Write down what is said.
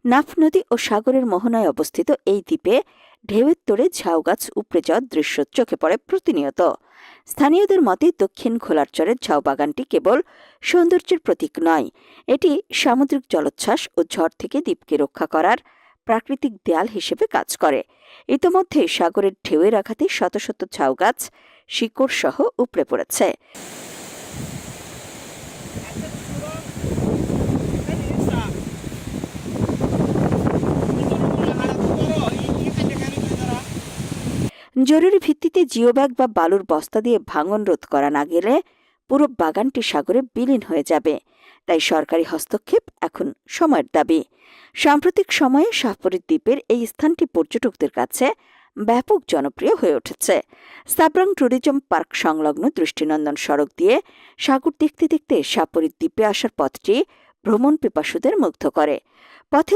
নাফ নদী ও সাগরের মোহনায় অবস্থিত এই দ্বীপে ঢেউয়ের তোড়ে ঝাউগাছ উপড়ে যাওয়ার দৃশ্য চোখে পড়ে প্রতিনিয়ত। স্থানীয়দের মতে দক্ষিণ খোলারচরের ঝাউ বাগানটি কেবল সৌন্দর্যের প্রতীক নয়, এটি সামুদ্রিক জলোচ্ছ্বাস ও ঝড় থেকে দ্বীপকে রক্ষা করার প্রাকৃতিক দেয়াল হিসেবে কাজ করে। ইতোমধ্যে সাগরের ঢেউয়ের আঘাতে শত শত ঝাউগাছ শিকড় সহ উপড়ে পড়েছে। জরুরি ভিত্তিতে জিওব্যাগ বা বালুর বস্তা দিয়ে ভাঙন রোধ করা না গেলে পুরো বাগানটি সাগরে বিলীন হয়ে যাবে। তাই সরকারি হস্তক্ষেপ এখন সময়ের দাবি। সাম্প্রতিক সময়ে শাহপরীর দ্বীপের এই স্থানটি পর্যটকদের কাছে ব্যাপক জনপ্রিয় হয়ে উঠেছে। সাবরাং ট্যুরিজম পার্ক সংলগ্ন দৃষ্টিনন্দন সড়ক দিয়ে সাগর দেখতে দেখতে শাহপরীর দ্বীপে আসার পথটি ভ্রমণ পিপাসুদের মুগ্ধ করে। পথে